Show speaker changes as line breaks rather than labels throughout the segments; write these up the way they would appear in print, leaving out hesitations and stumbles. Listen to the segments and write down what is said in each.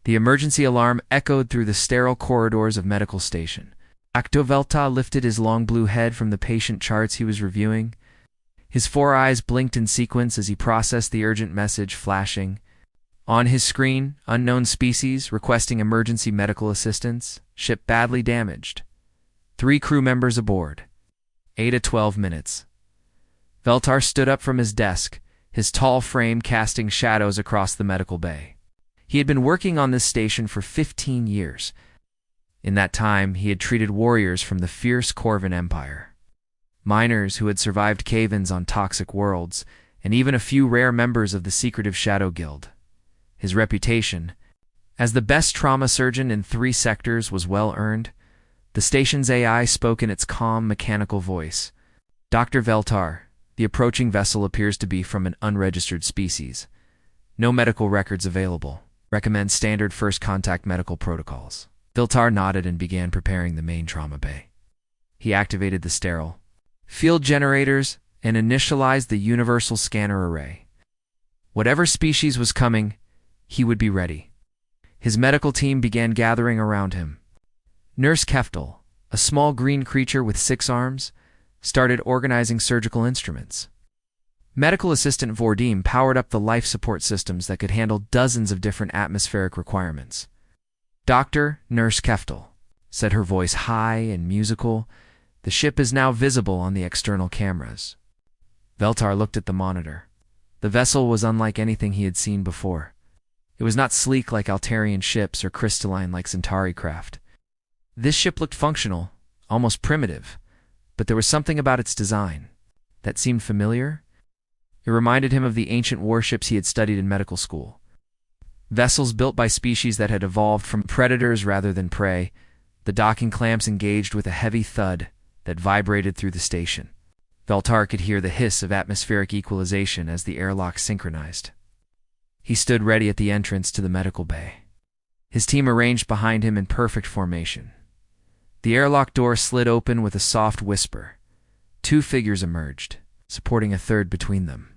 The emergency alarm echoed through the sterile corridors of medical station. Dr. Veltar lifted his long blue head from the patient charts he was reviewing. His 4 eyes blinked in sequence as he processed the urgent message flashing. On his screen, unknown species requesting emergency medical assistance, ship badly damaged. 3 crew members aboard. 8 to 12 minutes. Veltar stood up from his desk, his tall frame casting shadows across the medical bay. He had been working on this station for 15 years. In that time, he had treated warriors from the fierce Corvin Empire, miners who had survived cave-ins on toxic worlds, and even a few rare members of the secretive Shadow Guild. His reputation, as the best trauma surgeon in 3 sectors, was well earned. The station's AI spoke in its calm, mechanical voice. Dr. Veltar, the approaching vessel appears to be from an unregistered species. No medical records available. Recommend standard first contact medical protocols. Veltar nodded and began preparing the main trauma bay. He activated the sterile field generators and initialized the universal scanner array. Whatever species was coming, he would be ready. His medical team began gathering around him. Nurse Keftel, a small green creature with 6 arms, started organizing surgical instruments. Medical assistant Vordim powered up the life support systems that could handle dozens of different atmospheric requirements. "Dr. Nurse Keftel," said her voice high and musical, "the ship is now visible on the external cameras." Veltar looked at the monitor. The vessel was unlike anything he had seen before. It was not sleek like Altarian ships or crystalline like Centauri craft. This ship looked functional, almost primitive, but there was something about its design that seemed familiar. It reminded him of the ancient warships he had studied in medical school. Vessels built by species that had evolved from predators rather than prey. The docking clamps engaged with a heavy thud that vibrated through the station. Veltar could hear the hiss of atmospheric equalization as the airlock synchronized. He stood ready at the entrance to the medical bay. His team arranged behind him in perfect formation. The airlock door slid open with a soft whisper. 2 figures emerged, supporting a third between them.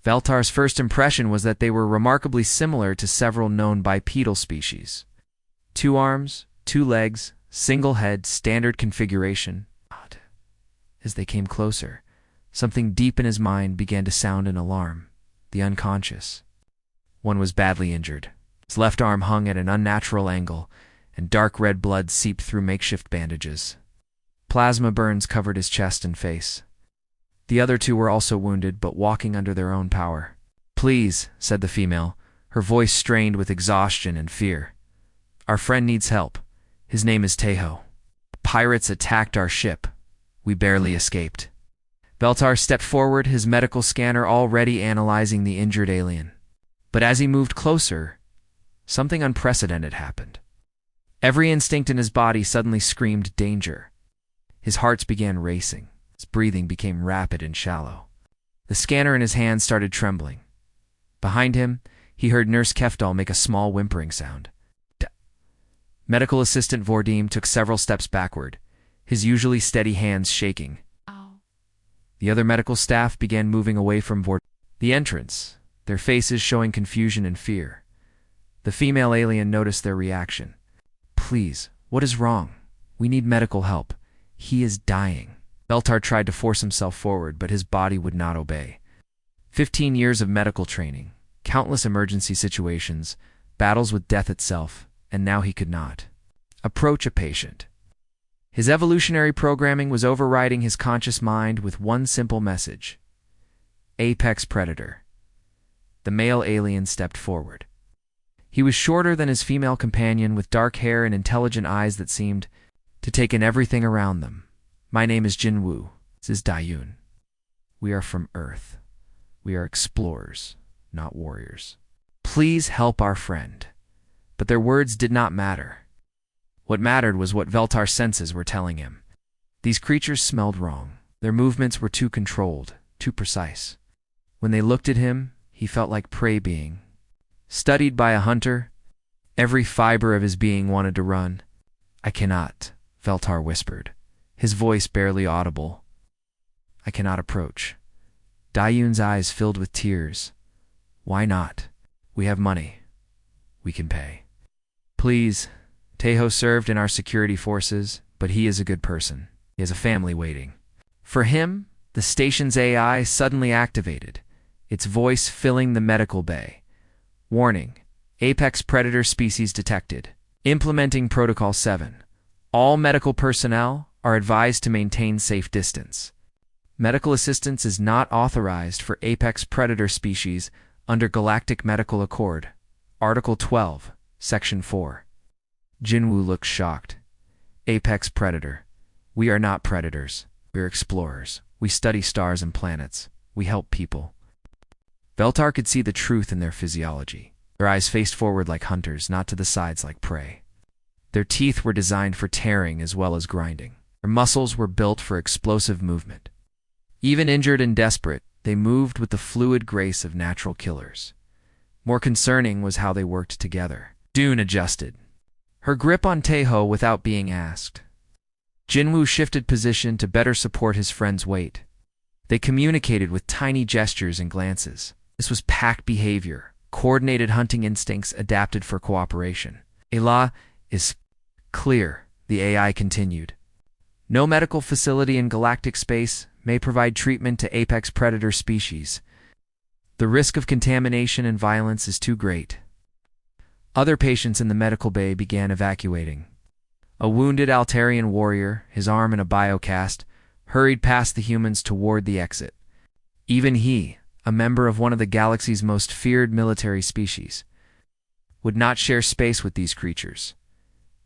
Veltar's first impression was that they were remarkably similar to several known bipedal species. 2 arms, 2 legs, single head, standard configuration. As they came closer, something deep in his mind began to sound an alarm. The unconscious. One was badly injured. His left arm hung at an unnatural angle, and dark red blood seeped through makeshift bandages. Plasma burns covered his chest and face. The other 2 were also wounded, but walking under their own power. "Please," said the female, her voice strained with exhaustion and fear. "Our friend needs help. His name is Tejo. Pirates attacked our ship. We barely escaped." Veltar stepped forward, his medical scanner already analyzing the injured alien. But as he moved closer, something unprecedented happened. Every instinct in his body suddenly screamed danger. His heart began racing. His breathing became rapid and shallow. The scanner in his hand started trembling. Behind him, he heard Nurse Keftel make a small whimpering sound. Medical assistant Vordim took several steps backward, his usually steady hands shaking.
Ow.
The other medical staff began moving away from the entrance, their faces showing confusion and fear. The female alien noticed their reaction. "Please, what is wrong? We need medical help. He is dying." Veltar tried to force himself forward, but his body would not obey. 15 years of medical training, countless emergency situations, battles with death itself, and now he could not approach a patient. His evolutionary programming was overriding his conscious mind with one simple message. Apex Predator. The male alien stepped forward. He was shorter than his female companion, with dark hair and intelligent eyes that seemed to take in everything around them. "My name is Jin Wu. This is Dayun. We are from Earth. We are explorers, not warriors. Please help our friend." But their words did not matter. What mattered was what Veltar's senses were telling him. These creatures smelled wrong. Their movements were too controlled, too precise. When they looked at him, he felt like prey being studied by a hunter. Every fiber of his being wanted to run. "I cannot," Veltar whispered, his voice barely audible. "I cannot approach." Dayun's eyes filled with tears. "Why not? We have money. We can pay." Please, Tejo served in our security forces, but he is a good person. He has a family waiting. For him, the station's AI suddenly activated, its voice filling the medical bay. Warning: apex predator species detected. Implementing Protocol 7. All medical personnel are advised to maintain safe distance. Medical assistance is not authorized for apex predator species under Galactic Medical Accord, Article 12, Section 4. Jinwoo looked shocked. Apex predator. We are not predators. We're explorers. We study stars and planets. We help people. Veltar could see the truth in their physiology. Their eyes faced forward like hunters, not to the sides like prey. Their teeth were designed for tearing as well as grinding. Their muscles were built for explosive movement. Even injured and desperate, they moved with the fluid grace of natural killers. More concerning was how they worked together. Dune adjusted her grip on Tejo without being asked. Jinwoo shifted position to better support his friend's weight. They communicated with tiny gestures and glances. This was pack behavior, coordinated hunting instincts adapted for cooperation. Elah is clear, the AI continued. No medical facility in galactic space may provide treatment to apex predator species. The risk of contamination and violence is too great. Other patients in the medical bay began evacuating. A wounded Altarian warrior, his arm in a biocast, hurried past the humans toward the exit. Even he, a member of one of the galaxy's most feared military species, would not share space with these creatures.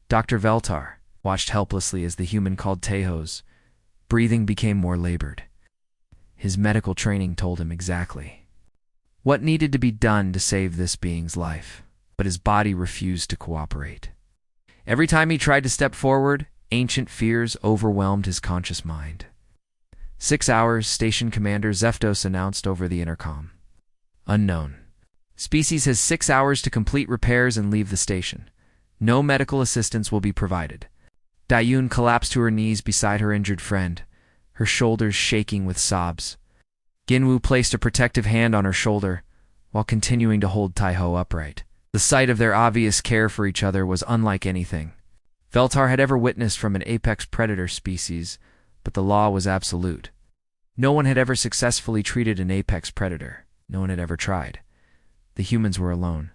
Dr. Veltar watched helplessly as the human called Tejo's breathing became more labored. His medical training told him exactly what needed to be done to save this being's life, but his body refused to cooperate. Every time he tried to step forward, ancient fears overwhelmed his conscious mind. 6 hours, Station Commander Zeftos announced over the intercom. Unknown. Species has 6 hours to complete repairs and leave the station. No medical assistance will be provided. Dayun collapsed to her knees beside her injured friend, her shoulders shaking with sobs. Jinwoo placed a protective hand on her shoulder while continuing to hold Tejo upright. The sight of their obvious care for each other was unlike anything Veltar had ever witnessed from an apex predator species, but the law was absolute. No one had ever successfully treated an apex predator. No one had ever tried. The humans were alone.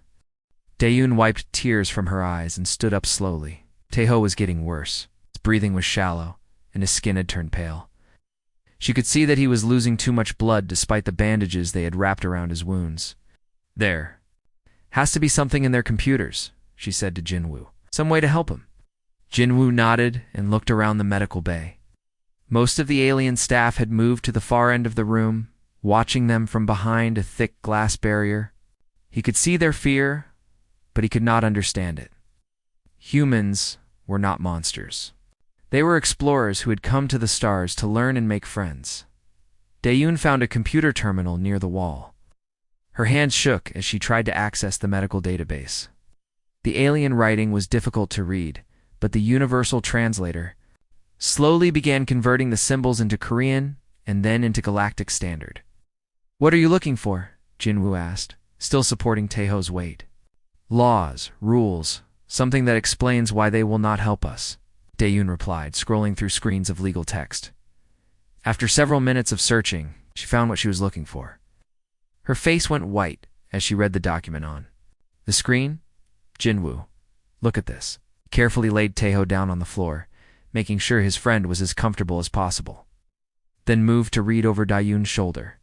Dayun wiped tears from her eyes and stood up slowly. Tejo was getting worse. His breathing was shallow, and his skin had turned pale. She could see that he was losing too much blood despite the bandages they had wrapped around his wounds. There has to be something in their computers, she said to Jinwoo. Some way to help him. Jinwoo nodded and looked around the medical bay. Most of the alien staff had moved to the far end of the room, watching them from behind a thick glass barrier. He could see their fear, but he could not understand it. Humans were not monsters. They were explorers who had come to the stars to learn and make friends. Dayun found a computer terminal near the wall. Her hands shook as she tried to access the medical database. The alien writing was difficult to read, but the universal translator slowly began converting the symbols into Korean and then into Galactic Standard. "What are you looking for?" Jinwoo asked, still supporting Tejo's weight. "Laws, rules, something that explains why they will not help us," Dayun replied, scrolling through screens of legal text. After several minutes of searching, she found what she was looking for. Her face went white as she read the document on the screen. "Jinwoo, look at this." He carefully laid Tejo down on the floor, making sure his friend was as comfortable as possible. Then moved to read over Dayun's shoulder.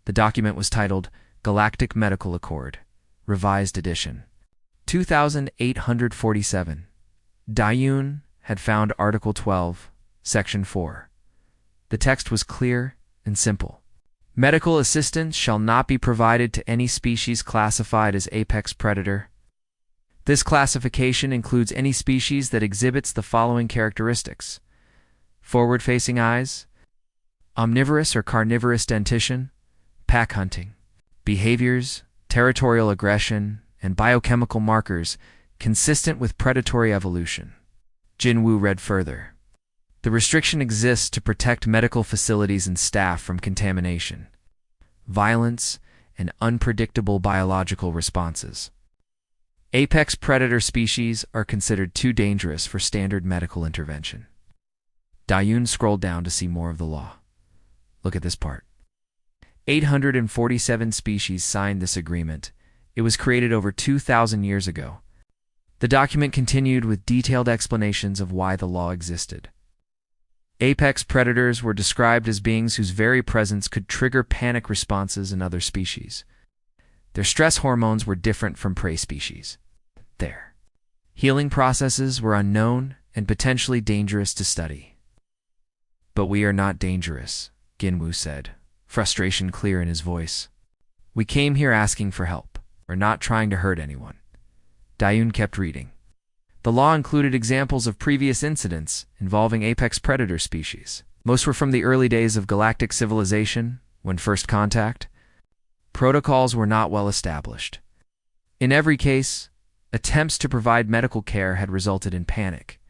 The document was titled Galactic Medical Accord, Revised Edition, 2847. Dayun had found Article 12, Section 4. The text was clear and simple. Medical assistance shall not be provided to any species classified as apex predator. This classification includes any species that exhibits the following characteristics: forward-facing eyes, omnivorous or carnivorous dentition, pack hunting, behaviors, territorial aggression, and biochemical markers consistent with predatory evolution. Jinwoo read further. The restriction exists to protect medical facilities and staff from contamination, violence, and unpredictable biological responses. Apex predator species are considered too dangerous for standard medical intervention. Dayun scrolled down to see more of the law. Look at this part. 847 species signed this agreement. It was created over 2,000 years ago. The document continued with detailed explanations of why the law existed. Apex predators were described as beings whose very presence could trigger panic responses in other species. Their stress hormones were different from prey species. Their healing processes were unknown and potentially dangerous to study. But we are not dangerous, Ginwu said, frustration clear in his voice. We came here asking for help. We're not trying to hurt anyone. Dayun kept reading. The law included examples of previous incidents involving apex predator species. Most were from the early days of galactic civilization, when first contact. Protocols were not well established. In every case, attempts to provide medical care had resulted in panic,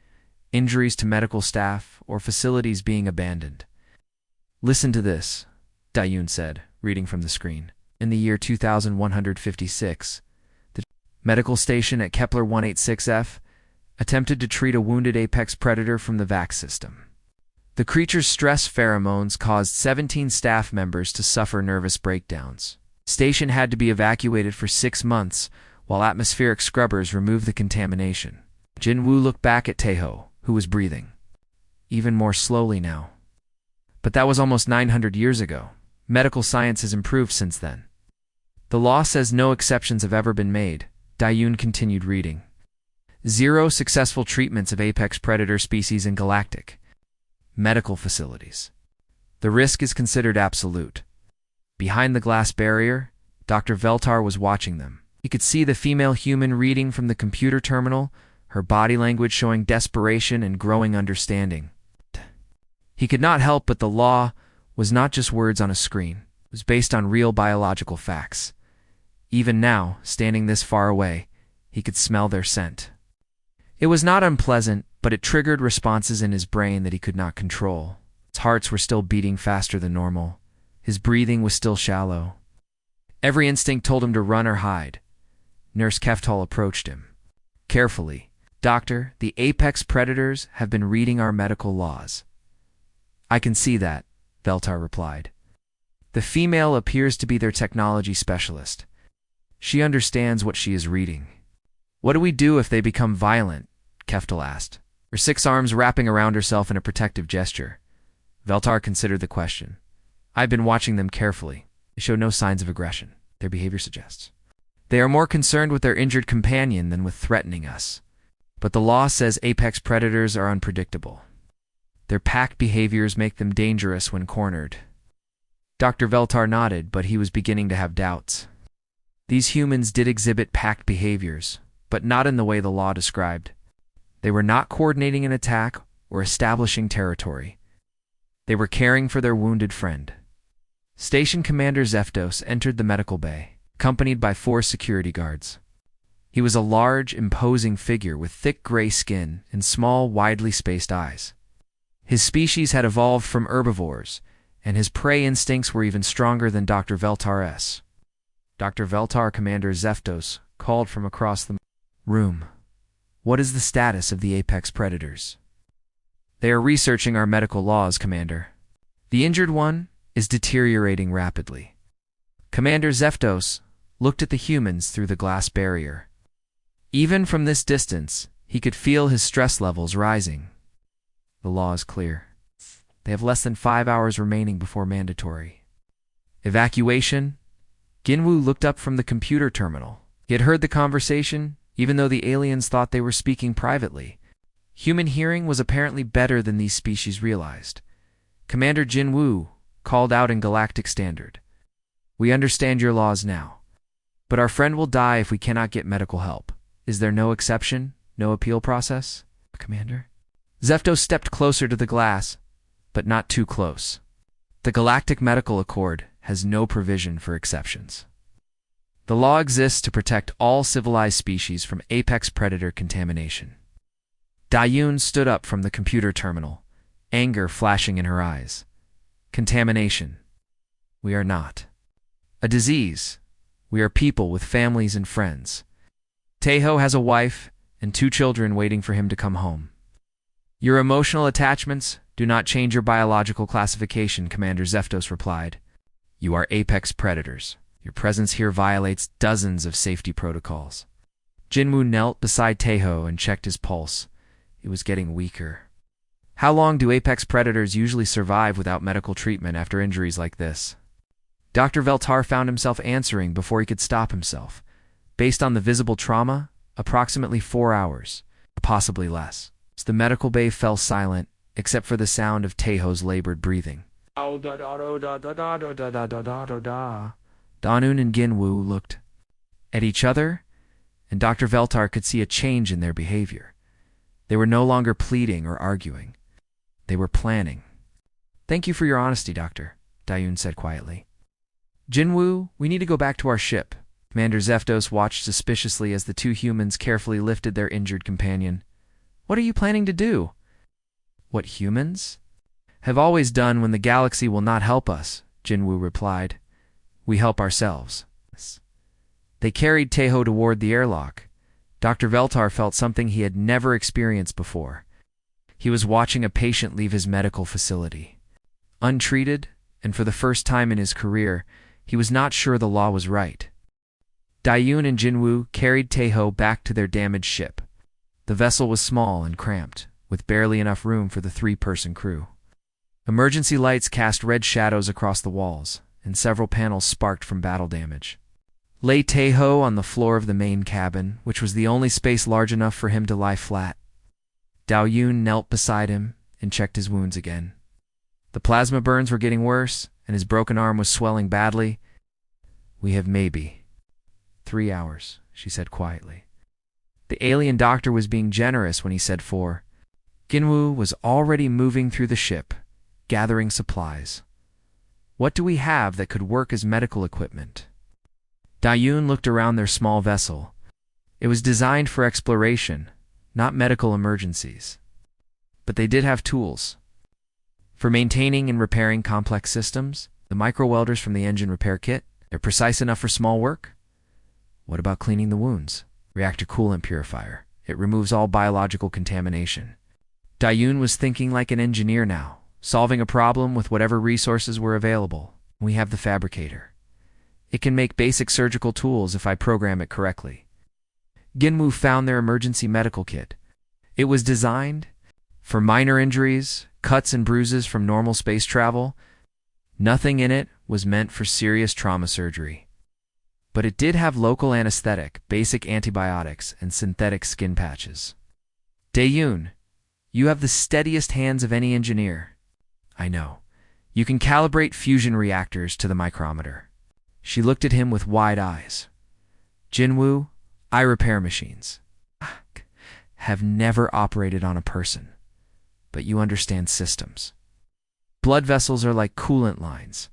injuries to medical staff, or facilities being abandoned. Listen to this, Dayun said, reading from the screen. In the year 2156, the medical station at Kepler 186F attempted to treat a wounded apex predator from the VAC system. The creature's stress pheromones caused 17 staff members to suffer nervous breakdowns. The station had to be evacuated for 6 months while atmospheric scrubbers removed the contamination. Jinwoo looked back at Taeho, who was breathing, even more slowly now. But that was almost 900 years ago. Medical science has improved since then. The law says no exceptions have ever been made. Dayun continued reading. 0 successful treatments of apex predator species in galactic medical facilities. The risk is considered absolute. Behind the glass barrier, Dr. Veltar was watching them. He could see the female human reading from the computer terminal, her body language showing desperation and growing understanding. He could not help but the law was not just words on a screen. It was based on real biological facts. Even now, standing this far away, he could smell their scent. It was not unpleasant, but it triggered responses in his brain that he could not control. His hearts were still beating faster than normal. His breathing was still shallow. Every instinct told him to run or hide. Nurse Keftal approached him. Carefully, Doctor, the apex predators have been reading our medical laws. I can see that, Veltar replied. The female appears to be their technology specialist. She understands what she is reading. What do we do if they become violent? Keftal asked, her 6 arms wrapping around herself in a protective gesture. Veltar considered the question. I've been watching them carefully. They show no signs of aggression, their behavior suggests. They are more concerned with their injured companion than with threatening us. But the law says apex predators are unpredictable. Their pack behaviors make them dangerous when cornered. Dr. Veltar nodded, but he was beginning to have doubts. These humans did exhibit packed behaviors, but not in the way the law described. They were not coordinating an attack or establishing territory. They were caring for their wounded friend. Station Commander Zeftos entered the medical bay, accompanied by 4 security guards. He was a large, imposing figure with thick gray skin and small, widely spaced eyes. His species had evolved from herbivores, and his prey instincts were even stronger than Dr. Veltar's. Dr. Veltar Commander Zeftos called from across the room. What is the status of the apex predators? They are researching our medical laws, Commander. The injured one is deteriorating rapidly. Commander Zeftos looked at the humans through the glass barrier. Even from this distance, he could feel his stress levels rising. The law is clear. They have less than 5 hours remaining before mandatory evacuation. Ginwu looked up from the computer terminal. He had heard the conversation, even though the aliens thought they were speaking privately. Human hearing was apparently better than these species realized. Commander Jinwoo called out in galactic standard. We understand your laws now, but our friend will die if we cannot get medical help. Is there no exception, no appeal process, Commander? Zeftos stepped closer to the glass, but not too close. The Galactic Medical Accord has no provision for exceptions. The law exists to protect all civilized species from apex predator contamination. Dayun stood up from the computer terminal, anger flashing in her eyes. Contamination. We are not a disease. We are people with families and friends. Taeho has a wife and 2 children waiting for him to come home. Your emotional attachments do not change your biological classification, Commander Zeftos replied. You are apex predators. Your presence here violates dozens of safety protocols. Jinwoo knelt beside Taeho and checked his pulse. It was getting weaker. How long do apex predators usually survive without medical treatment after injuries like this? Dr. Veltar found himself answering before he could stop himself. Based on the visible trauma, approximately 4 hours, possibly less. The medical bay fell silent, except for the sound of Taeho's labored breathing. Danun and Ginwoo looked at each other, and Dr. Veltar could see a change in their behavior. They were no longer pleading or arguing. They were planning. Thank you for your honesty, Doctor, Dayun said quietly. Jinwoo, we need to go back to our ship. Commander Zeftos watched suspiciously as the 2 humans carefully lifted their injured companion. What are you planning to do? What humans have always done when the galaxy will not help us, Jinwoo replied. We help ourselves. They carried Taeho toward the airlock. Dr. Veltar felt something he had never experienced before. He was watching a patient leave his medical facility. Untreated, and for the first time in his career, he was not sure the law was right. Dayun and Jinwoo carried Taeho back to their damaged ship. The vessel was small and cramped, with barely enough room for the 3-person crew. Emergency lights cast red shadows across the walls, and several panels sparked from battle damage. Lay Taeho on the floor of the main cabin, which was the only space large enough for him to lie flat. Dayun knelt beside him and checked his wounds again. The plasma burns were getting worse, and his broken arm was swelling badly. We have maybe 3 hours, she said quietly. The alien doctor was being generous when he said 4. Ginwoo was already moving through the ship, gathering supplies. What do we have that could work as medical equipment? Dayun looked around their small vessel. It was designed for exploration, not medical emergencies. But they did have tools. For maintaining and repairing complex systems, the micro-welders from the engine repair kit, they're precise enough for small work? What about cleaning the wounds? Reactor coolant purifier. It removes all biological contamination. Dayun was thinking like an engineer now, solving a problem with whatever resources were available. We have the fabricator. It can make basic surgical tools if I program it correctly. Ginwoo found their emergency medical kit. It was designed for minor injuries, cuts and bruises from normal space travel. Nothing in it was meant for serious trauma surgery. But it did have local anesthetic, basic antibiotics, and synthetic skin patches. Dayun, you have the steadiest hands of any engineer. I know. You can calibrate fusion reactors to the micrometer. She looked at him with wide eyes. Jinwoo, I repair machines. Have never operated on a person. But you understand systems. Blood vessels are like coolant lines.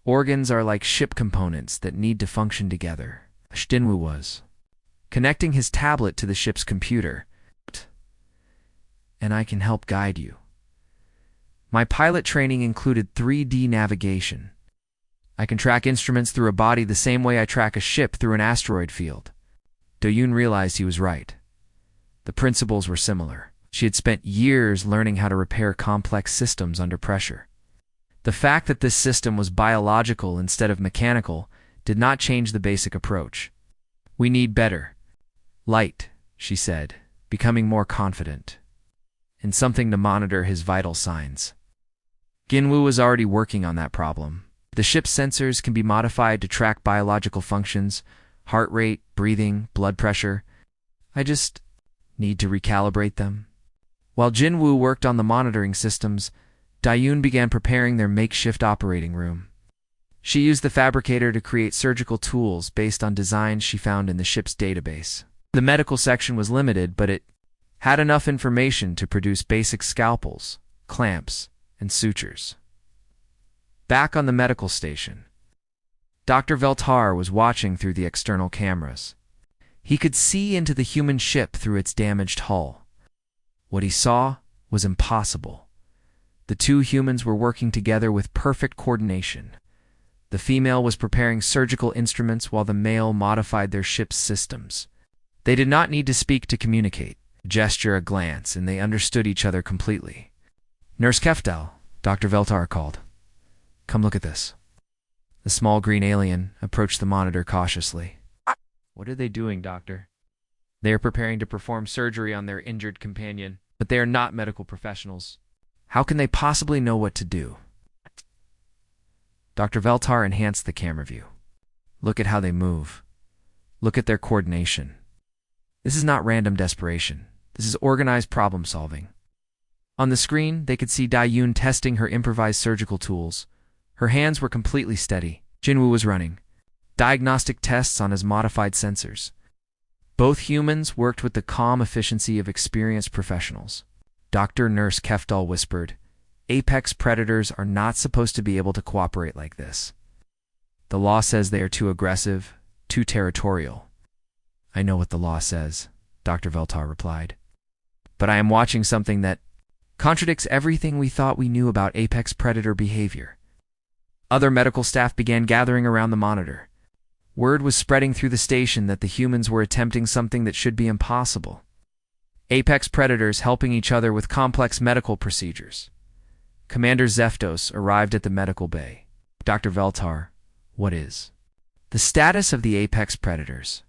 Organs are like ship components that need to function together. Jinwoo was connecting his tablet to the ship's computer. And I can help guide you. My pilot training included 3D navigation. I can track instruments through a body the same way I track a ship through an asteroid field. Dayun realized he was right. The principles were similar. She had spent years learning how to repair complex systems under pressure. The fact that this system was biological instead of mechanical did not change the basic approach. We need better light, she said, becoming more confident, and something to monitor his vital signs. Ginwoo was already working on that problem. The ship's sensors can be modified to track biological functions, heart rate, breathing, blood pressure. I just need to recalibrate them. While Jinwoo worked on the monitoring systems, Dayun began preparing their makeshift operating room. She used the fabricator to create surgical tools based on designs she found in the ship's database. The medical section was limited, but it had enough information to produce basic scalpels, clamps, and sutures. Back on the medical station, Dr. Veltar was watching through the external cameras. He could see into the human ship through its damaged hull. What he saw was impossible. The 2 humans were working together with perfect coordination. The female was preparing surgical instruments while the male modified their ship's systems. They did not need to speak to communicate. A gesture, a glance, and they understood each other completely. Nurse Keftel, Dr. Veltar called. Come look at this. The small green alien approached the monitor cautiously. What are they doing, Doctor? They are preparing to perform surgery on their injured companion, but they are not medical professionals. How can they possibly know what to do? Dr. Veltar enhanced the camera view. Look at how they move. Look at their coordination. This is not random desperation. This is organized problem solving. On the screen, they could see Dayun testing her improvised surgical tools. Her hands were completely steady. Jinwoo was running diagnostic tests on his modified sensors. Both humans worked with the calm efficiency of experienced professionals. Dr. Nurse Keftal whispered, Apex predators are not supposed to be able to cooperate like this. The law says they are too aggressive, too territorial. I know what the law says, Dr. Veltar replied. But I am watching something that contradicts everything we thought we knew about apex predator behavior. Other medical staff began gathering around the monitor. Word was spreading through the station that the humans were attempting something that should be impossible. Apex predators helping each other with complex medical procedures. Commander Zeftos arrived at the medical bay. Dr. Veltar, what is the status of the apex predators?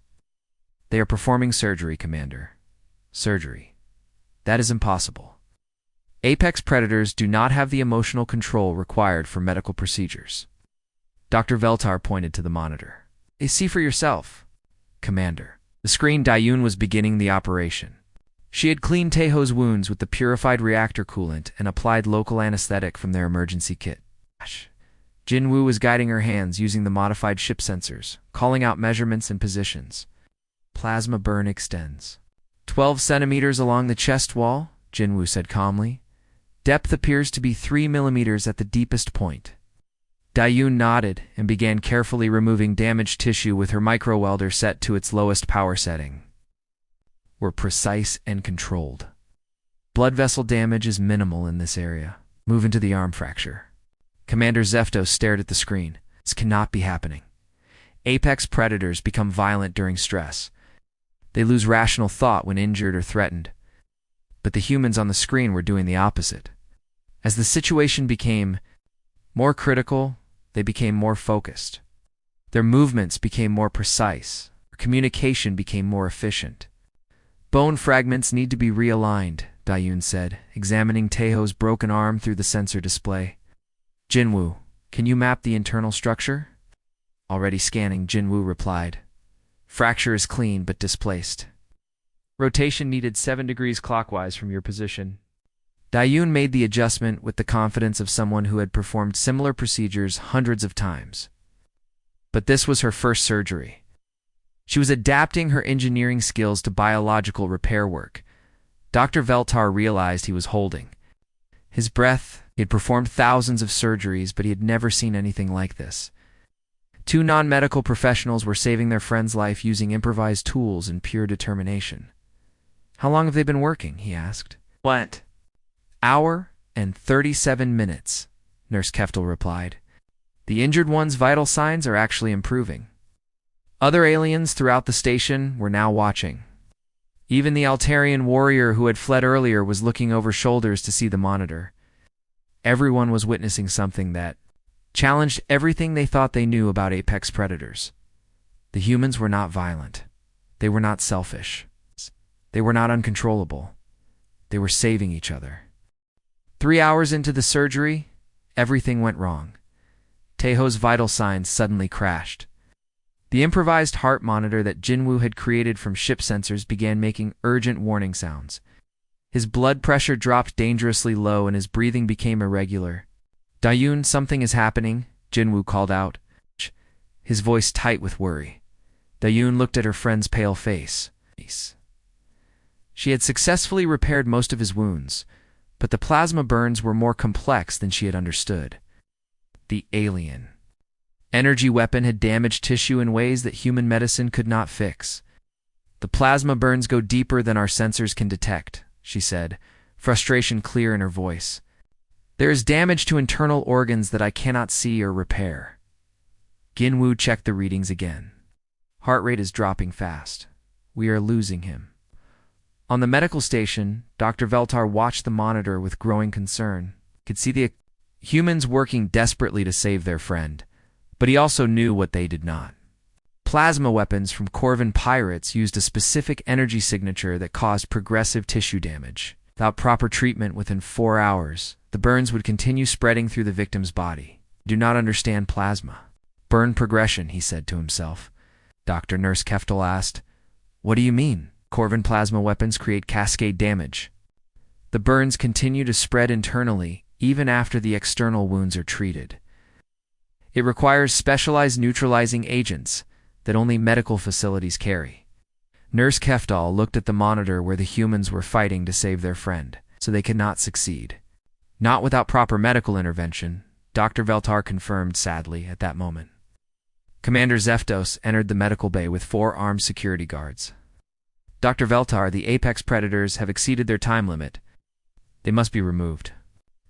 They are performing surgery, Commander. Surgery. That is impossible. Apex predators do not have the emotional control required for medical procedures. Dr. Veltar pointed to the monitor. See for yourself, Commander. The screen Dayun was beginning the operation. She had cleaned Taeho's wounds with the purified reactor coolant and applied local anesthetic from their emergency kit. Jinwoo was guiding her hands using the modified ship sensors, calling out measurements and positions. Plasma burn extends. 12 centimeters along the chest wall, Jinwoo said calmly. Depth appears to be 3 millimeters at the deepest point. Dayun nodded and began carefully removing damaged tissue with her micro-welder set to its lowest power setting. We're precise and controlled. Blood vessel damage is minimal in this area. Move into the arm fracture. Commander Zeftos stared at the screen. This cannot be happening. Apex predators become violent during stress. They lose rational thought when injured or threatened. But the humans on the screen were doing the opposite. As the situation became more critical, they became more focused. Their movements became more precise. Their communication became more efficient. Bone fragments need to be realigned, Dayun said, examining Taeho's broken arm through the sensor display. Jinwoo, can you map the internal structure? Already scanning, Jinwoo replied. Fracture is clean but displaced. Rotation needed 7 degrees clockwise from your position. Dayun made the adjustment with the confidence of someone who had performed similar procedures hundreds of times. But this was her first surgery. She was adapting her engineering skills to biological repair work. Dr. Veltar realized he was holding his breath. He had performed thousands of surgeries, but he had never seen anything like this. 2 non-medical professionals were saving their friend's life using improvised tools and pure determination. How long have they been working? He asked. What? Hour and 37 minutes, Nurse Keftel replied. The injured one's vital signs are actually improving. Other aliens throughout the station were now watching. Even the Altarian warrior who had fled earlier was looking over shoulders to see the monitor. Everyone was witnessing something that challenged everything they thought they knew about apex predators. The humans were not violent. They were not selfish. They were not uncontrollable. They were saving each other. 3 hours into the surgery, everything went wrong. Taeho's vital signs suddenly crashed. The improvised heart monitor that Jinwoo had created from ship sensors began making urgent warning sounds. His blood pressure dropped dangerously low and his breathing became irregular. Dayun, something is happening, Jinwoo called out, his voice tight with worry. Dayun looked at her friend's pale face. She had successfully repaired most of his wounds, but the plasma burns were more complex than she had understood. The alien energy weapon had damaged tissue in ways that human medicine could not fix. The plasma burns go deeper than our sensors can detect, she said, frustration clear in her voice. There is damage to internal organs that I cannot see or repair. Jinwoo checked the readings again. Heart rate is dropping fast. We are losing him." On the medical station, Dr. Veltar watched the monitor with growing concern. He could see the humans working desperately to save their friend, but he also knew what they did not. Plasma weapons from Corvan pirates used a specific energy signature that caused progressive tissue damage. Without proper treatment within 4 hours, the burns would continue spreading through the victim's body. "Do not understand plasma. Burn progression," he said to himself. Dr. Nurse Keftel asked, "What do you mean?" "Corvan plasma weapons create cascade damage. The burns continue to spread internally even after the external wounds are treated. It requires specialized neutralizing agents that only medical facilities carry." Nurse Keftal looked at the monitor where the humans were fighting to save their friend, so they could not succeed. "Not without proper medical intervention," Dr. Veltar confirmed sadly at that moment. Commander Zeftos entered the medical bay with 4 armed security guards. "Dr. Veltar, the apex predators have exceeded their time limit. They must be removed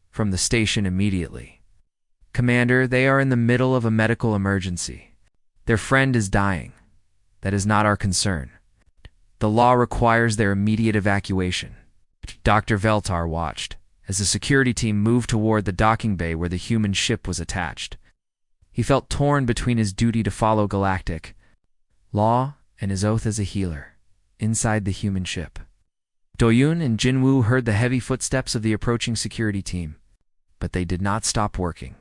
from the station immediately." "Commander, they are in the middle of a medical emergency. Their friend is dying. That is not our concern. The law requires their immediate evacuation." Dr. Veltar watched as the security team moved toward the docking bay where the human ship was attached. He felt torn between his duty to follow galactic law and his oath as a healer inside the human ship. Doyun and Jinwoo heard the heavy footsteps of the approaching security team, but they did not stop working.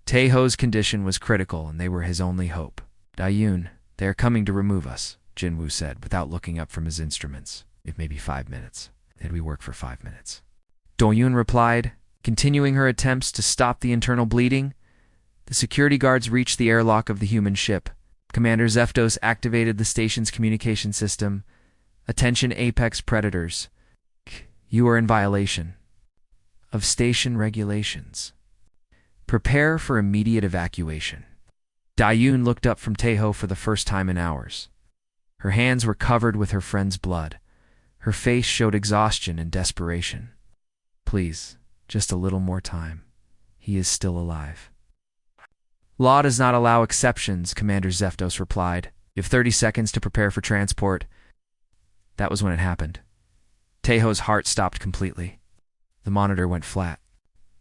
Taeho's condition was critical, and they were his only hope. "Doyun, they are coming to remove us," Jinwoo said without looking up from his instruments. "It may be 5 minutes. Then we work for 5 minutes." Doyun replied, continuing her attempts to stop the internal bleeding. The security guards reached the airlock of the human ship. Commander Zeftos activated the station's communication system. "Attention Apex Predators. You are in violation of station regulations. Prepare for immediate evacuation." Doyun looked up from Taeho for the first time in hours. Her hands were covered with her friend's blood. Her face showed exhaustion and desperation. "Please, just a little more time. He is still alive." "Law does not allow exceptions," Commander Zeftos replied. "You have 30 seconds to prepare for transport." That was when it happened. Taeho's heart stopped completely. The monitor went flat.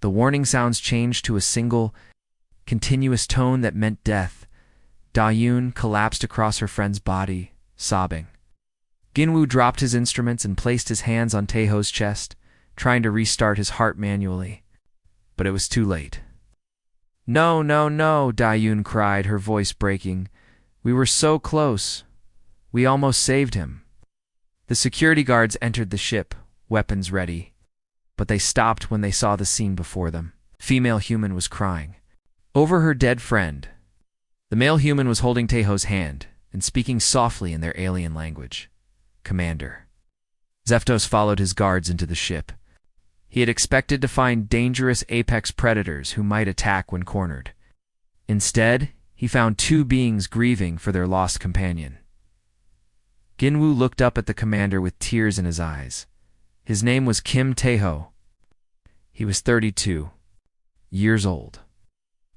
The warning sounds changed to a single, continuous tone that meant death. Doyun collapsed across her friend's body, sobbing. Ginwoo dropped his instruments and placed his hands on Taeho's chest, trying to restart his heart manually. But it was too late. "No, no, no," Doyun cried, her voice breaking. "We were so close. We almost saved him." The security guards entered the ship, weapons ready. But they stopped when they saw the scene before them. Female human was crying over her dead friend. The male human was holding Taeho's hand and speaking softly in their alien language. "Commander." Zeftos followed his guards into the ship. He had expected to find dangerous apex predators who might attack when cornered. Instead, he found 2 beings grieving for their lost companion. Ginwoo looked up at the commander with tears in his eyes. His name was Kim Taeho. He was 32 years old.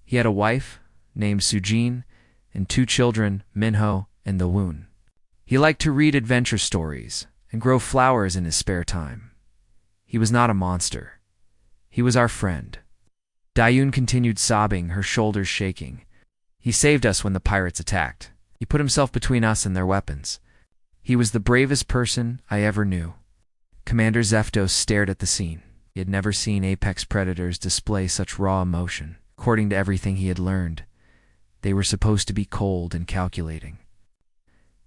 He had a wife named Sujin and 2 children, Minho and Dowoon. He liked to read adventure stories and grow flowers in his spare time. He was not a monster. He was our friend. Doyun continued sobbing, her shoulders shaking. "He saved us when the pirates attacked. He put himself between us and their weapons. He was the bravest person I ever knew." Commander Zeftos stared at the scene. He had never seen apex predators display such raw emotion. According to everything he had learned, they were supposed to be cold and calculating.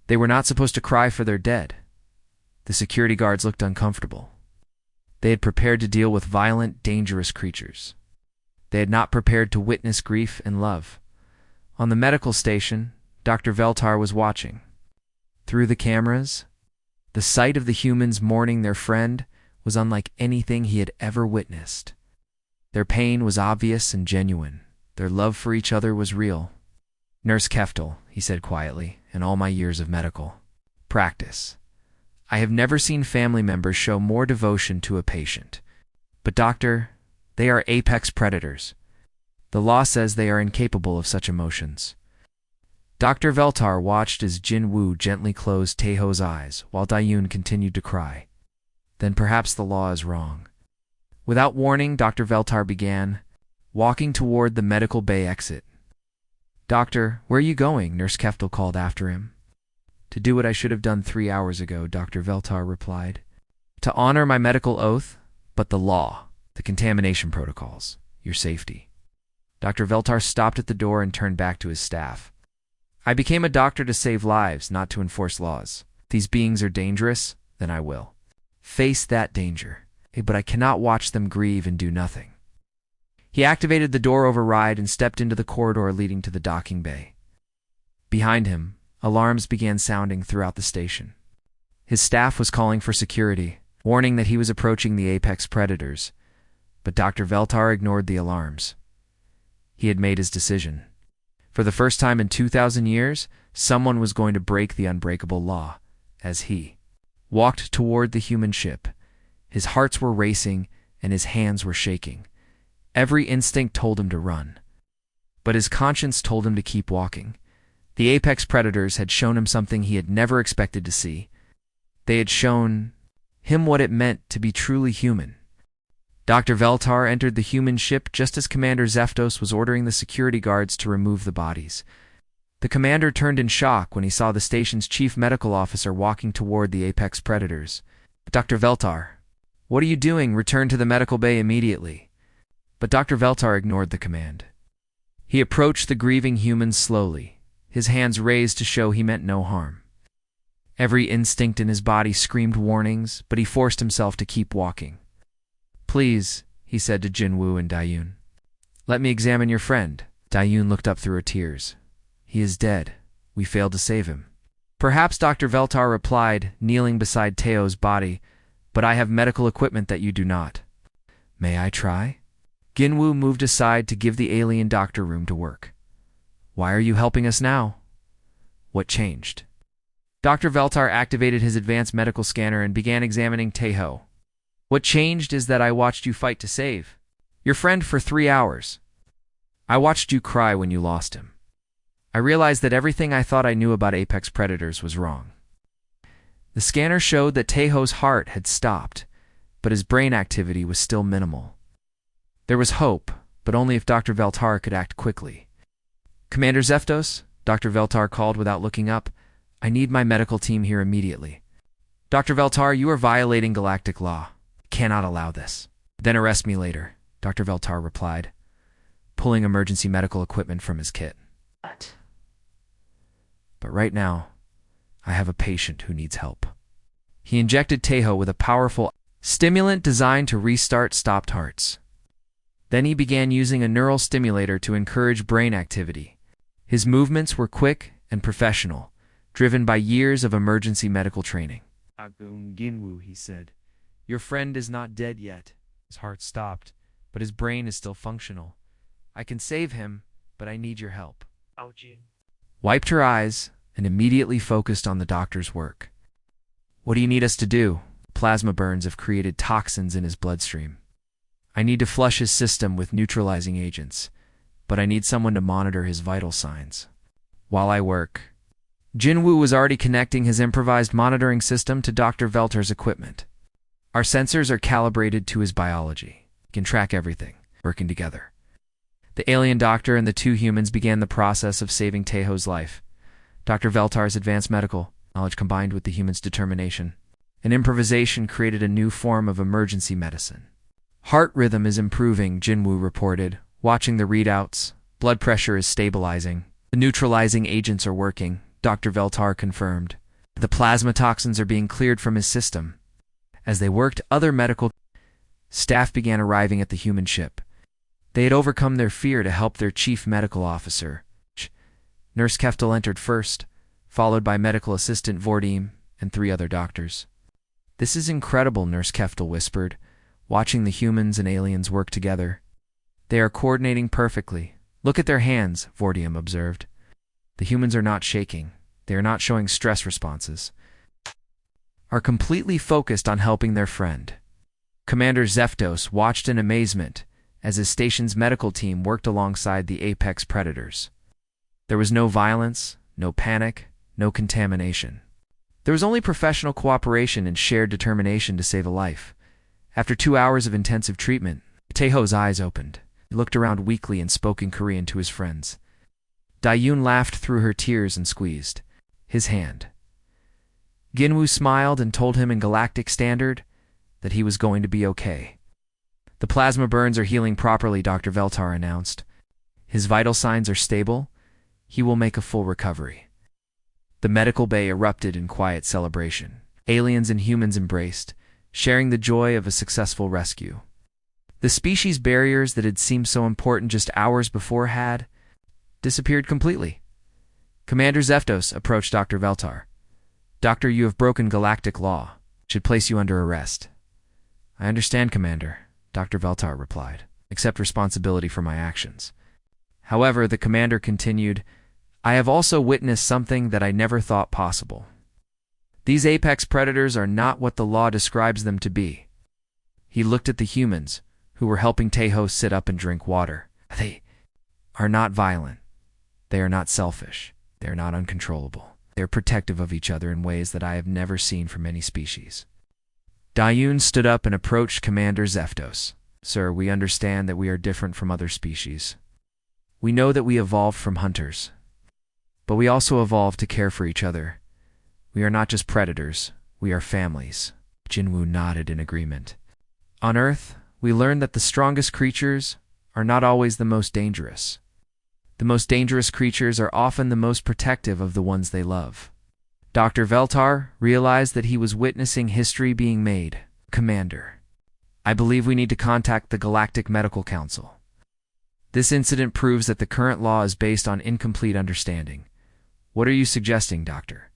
They were not supposed to cry for their dead. The security guards looked uncomfortable. They had prepared to deal with violent, dangerous creatures. They had not prepared to witness grief and love. On the medical station, Dr. Veltar was watching. Through the cameras, the sight of the humans mourning their friend was unlike anything he had ever witnessed. Their pain was obvious and genuine. Their love for each other was real. "Nurse Keftel," he said quietly, "in all my years of medical practice, I have never seen family members show more devotion to a patient. But doctor, they are apex predators. The law says they are incapable of such emotions." Dr. Veltar watched as Jinwoo gently closed Taeho's eyes while Dayun continued to cry. Then perhaps the law is wrong. Without warning, Dr. Veltar began, walking toward the medical bay exit. "Doctor, where are you going?" Nurse Keftel called after him. "To do what I should have done 3 hours ago," Dr. Veltar replied. "To honor my medical oath, but the law, the contamination protocols, your safety." Dr. Veltar stopped at the door and turned back to his staff. "I became a doctor to save lives, not to enforce laws. If these beings are dangerous, then I will face that danger. But I cannot watch them grieve and do nothing." He activated the door override and stepped into the corridor leading to the docking bay. Behind him, alarms began sounding throughout the station. His staff was calling for security, warning that he was approaching the apex predators, but Dr. Veltar ignored the alarms. He had made his decision. For the first time in 2,000 years, someone was going to break the unbreakable law, as he walked toward the human ship. His hearts were racing and his hands were shaking. Every instinct told him to run, but his conscience told him to keep walking. The apex predators had shown him something he had never expected to see. They had shown him what it meant to be truly human. Dr. Veltar entered the human ship just as Commander Zeftos was ordering the security guards to remove the bodies. The commander turned in shock when he saw the station's chief medical officer walking toward the apex predators. "Dr. Veltar, what are you doing? Return to the medical bay immediately." But Dr. Veltar ignored the command. He approached the grieving humans slowly, his hands raised to show he meant no harm. Every instinct in his body screamed warnings, but he forced himself to keep walking. "Please," he said to Jinwoo and Dayun. "Let me examine your friend." Dayun looked up through her tears. "He is dead. We failed to save him." "Perhaps," Dr. Veltar replied, kneeling beside Taeho's body, "but I have medical equipment that you do not." "May I try?" Jinwoo moved aside to give the alien doctor room to work. "Why are you helping us now?" "What changed?" Dr. Veltar activated his advanced medical scanner and began examining Taeho. "What changed is that I watched you fight to save your friend for 3 hours. I watched you cry when you lost him. I realized that everything I thought I knew about apex predators was wrong." The scanner showed that Taeho's heart had stopped, but his brain activity was still minimal. There was hope, but only if Dr. Veltar could act quickly. "Commander Zeftos," Dr. Veltar called without looking up, "I need my medical team here immediately." "Dr. Veltar, you are violating galactic law. Cannot allow this." "Then arrest me later," Dr. Veltar replied, pulling emergency medical equipment from his kit. "But right now, I have a patient who needs help." He injected Taeho with a powerful stimulant designed to restart stopped hearts. Then he began using a neural stimulator to encourage brain activity. His movements were quick and professional, driven by years of emergency medical training. "Agung Ginwoo," he said, "your friend is not dead yet." His heart stopped, but his brain is still functional. "I can save him, but I need your help." Wiped her eyes and immediately focused on the doctor's work. "What do you need us to do?" Plasma burns have created toxins in his bloodstream. "I need to flush his system with neutralizing agents, but I need someone to monitor his vital signs while I work." Jinwoo was already connecting his improvised monitoring system to Dr. Veltar's equipment. "Our sensors are calibrated to his biology. We can track everything, working together." The alien doctor and the 2 humans began the process of saving Taeho's life. Dr. Veltar's advanced medical knowledge combined with the humans' determination and improvisation created a new form of emergency medicine. "Heart rhythm is improving," Jinwoo reported, watching the readouts. "Blood pressure is stabilizing. The neutralizing agents are working," Dr. Veltar confirmed. "The plasma toxins are being cleared from his system." As they worked, other medical staff began arriving at the human ship. They had overcome their fear to help their chief medical officer. Nurse Keftel entered first, followed by medical assistant Vordim and 3 other doctors. "This is incredible," Nurse Keftel whispered, watching the humans and aliens work together. "They are coordinating perfectly. Look at their hands," Vordim observed. "The humans are not shaking. They are not showing stress responses. Are completely focused on helping their friend." Commander Zeftos watched in amazement as his station's medical team worked alongside the apex predators. There was no violence, no panic, no contamination. There was only professional cooperation and shared determination to save a life. After 2 hours of intensive treatment, Taeho's eyes opened. He looked around weakly and spoke in Korean to his friends. Dayun laughed through her tears and squeezed his hand. Ginwoo smiled and told him in galactic standard that he was going to be okay. The plasma burns are healing properly, Dr. Veltar announced. His vital signs are stable. He will make a full recovery. The medical bay erupted in quiet celebration. Aliens and humans embraced, sharing the joy of a successful rescue. The species barriers that had seemed so important just hours before had disappeared completely. Commander Zeftos approached Dr. Veltar. Doctor, you have broken galactic law. Should place you under arrest. I understand, Commander, Dr. Veltar replied. Accept responsibility for my actions. However, the commander continued, I have also witnessed something that I never thought possible. These apex predators are not what the law describes them to be. He looked at the humans, who were helping Taeho sit up and drink water. They are not violent. They are not selfish. They are not uncontrollable. They are protective of each other in ways that I have never seen from any species. Dayun stood up and approached Commander Zeftos. Sir, we understand that we are different from other species. We know that we evolved from hunters. But we also evolved to care for each other. We are not just predators. We are families. Jinwoo nodded in agreement. On Earth, we learned that the strongest creatures are not always the most dangerous. The most dangerous creatures are often the most protective of the ones they love. Dr. Veltar realized that he was witnessing history being made. Commander, I believe we need to contact the Galactic Medical Council. This incident proves that the current law is based on incomplete understanding. What are you suggesting, Doctor?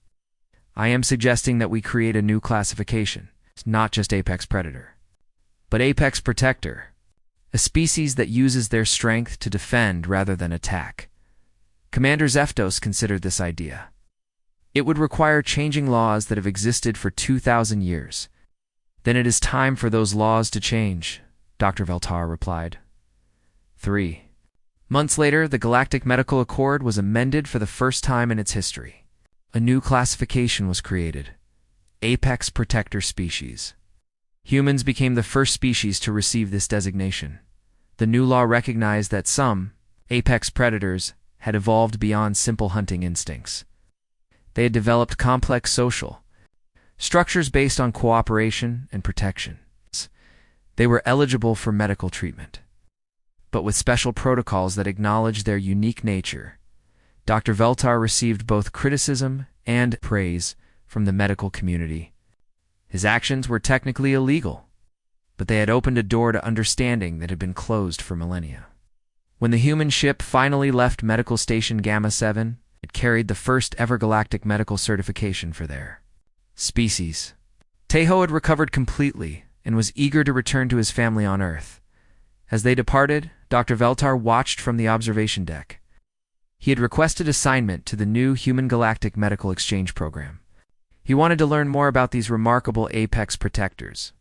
I am suggesting that we create a new classification. It's not just apex predator, but apex protector, a species that uses their strength to defend rather than attack. Commander Zeftos considered this idea. It would require changing laws that have existed for 2,000 years. Then it is time for those laws to change, Dr. Veltar replied. 3 months later, the Galactic Medical Accord was amended for the first time in its history. A new classification was created: Apex Protector Species. Humans became the first species to receive this designation. The new law recognized that some apex predators had evolved beyond simple hunting instincts. They had developed complex social structures based on cooperation and protection. They were eligible for medical treatment, but with special protocols that acknowledged their unique nature. Dr. Veltar received both criticism and praise from the medical community. His actions were technically illegal, but they had opened a door to understanding that had been closed for millennia. When the human ship finally left Medical Station Gamma 7, it carried the first ever galactic medical certification for their species. Taeho had recovered completely and was eager to return to his family on Earth. As they departed, Dr. Veltar watched from the observation deck. He had requested assignment to the new Human Galactic Medical Exchange Program. He wanted to learn more about these remarkable apex protectors.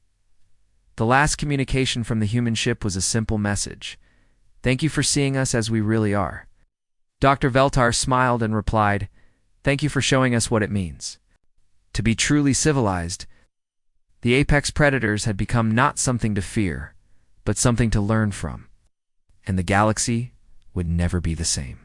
The last communication from the human ship was a simple message: "Thank you for seeing us as we really are." Dr. Veltar smiled and replied, "Thank you for showing us what it means to be truly civilized." The apex predators had become not something to fear, but something to learn from, and the galaxy would never be the same.